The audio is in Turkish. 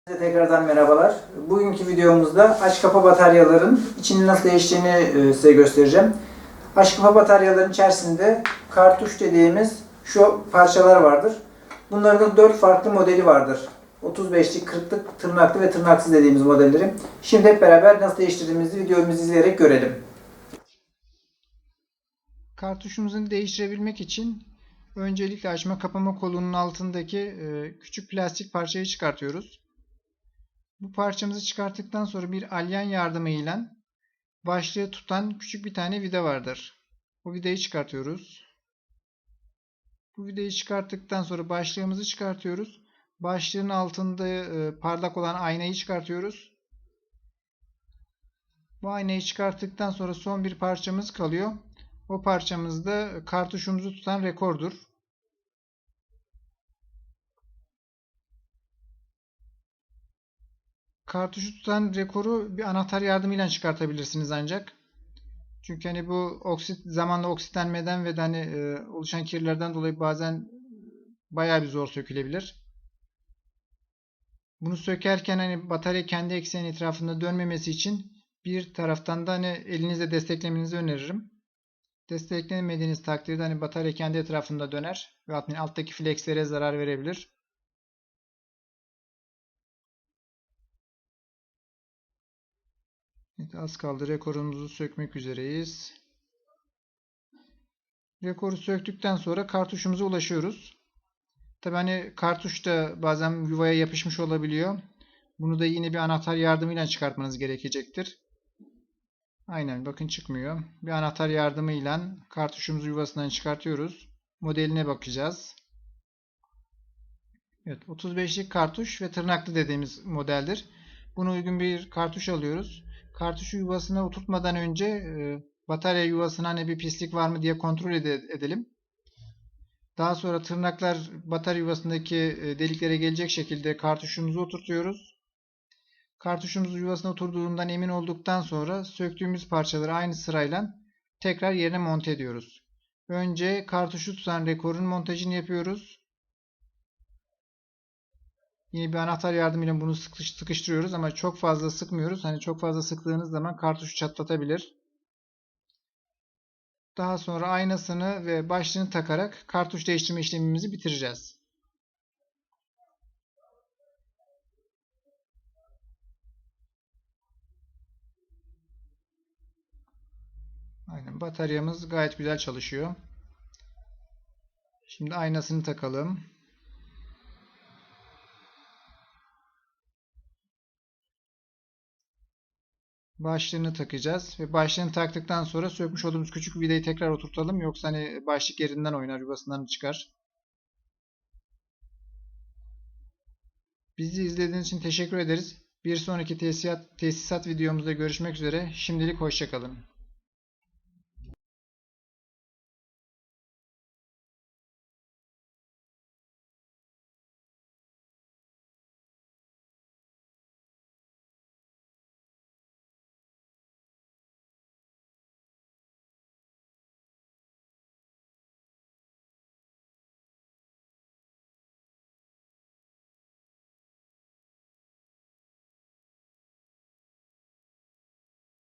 Herkese tekrardan merhabalar. Bugünkü videomuzda aç kapa bataryaların içini nasıl değiştiğini size göstereceğim. Aç kapa bataryaların içerisinde kartuş dediğimiz şu parçalar vardır. Bunların 4 farklı modeli vardır. 35'lik, 40'lık, tırnaklı ve tırnaksız dediğimiz modelleri. Şimdi hep beraber nasıl değiştirdiğimizi videomuzu izleyerek görelim. Kartuşumuzu değiştirebilmek için öncelikle açma kapama kolunun altındaki küçük plastik parçayı çıkartıyoruz. Bu parçamızı çıkarttıktan sonra bir alyan yardımıyla başlığı tutan küçük bir tane vida vardır. Bu vidayı çıkartıyoruz. Bu vidayı çıkarttıktan sonra başlığımızı çıkartıyoruz. Başlığın altında parlak olan aynayı çıkartıyoruz. Bu aynayı çıkarttıktan sonra son bir parçamız kalıyor. O parçamız da kartuşumuzu tutan rekordur. Kartuşu tutan rekoru bir anahtar yardımıyla çıkartabilirsiniz ancak. Çünkü hani bu zamanla oksitlenmeden ve de hani oluşan kirlerden dolayı bazen bayağı bir zor sökülebilir. Bunu sökerken hani batarya kendi ekseni etrafında dönmemesi için bir taraftan da hani elinizle desteklemenizi öneririm. Desteklemediğiniz takdirde hani batarya kendi etrafında döner ve alttaki flexlere zarar verebilir. Evet, az kaldı. Rekorumuzu sökmek üzereyiz. Rekoru söktükten sonra kartuşumuza ulaşıyoruz. Tabi hani kartuş da bazen yuvaya yapışmış olabiliyor. Bunu da yine bir anahtar yardımıyla çıkartmanız gerekecektir. Aynen, bakın çıkmıyor. Bir anahtar yardımıyla kartuşumuzu yuvasından çıkartıyoruz. Modeline bakacağız. Evet, 35'lik kartuş ve tırnaklı dediğimiz modeldir. Buna uygun bir kartuş alıyoruz. Kartuşu yuvasına oturtmadan önce batarya yuvasına hani bir pislik var mı diye kontrol edelim. Daha sonra tırnaklar batarya yuvasındaki deliklere gelecek şekilde kartuşumuzu oturtuyoruz. Kartuşumuz yuvasına oturduğundan emin olduktan sonra söktüğümüz parçaları aynı sırayla tekrar yerine monte ediyoruz. Önce kartuşu tutan rekorun montajını yapıyoruz. Yine bir anahtar yardımıyla bunu sıkıştırıyoruz ama çok fazla sıkmıyoruz. Hani çok fazla sıktığınız zaman kartuşu çatlatabilir. Daha sonra aynasını ve başlığını takarak kartuş değiştirme işlemimizi bitireceğiz. Aynen, bataryamız gayet güzel çalışıyor. Şimdi aynasını takalım. Başlığını takacağız ve başlığını taktıktan sonra sökmüş olduğumuz küçük vidayı tekrar oturtalım. Yoksa hani başlık yerinden oynar, yuvasından çıkar. Bizi izlediğiniz için teşekkür ederiz. Bir sonraki tesisat videomuzda görüşmek üzere. Şimdilik hoşça kalın.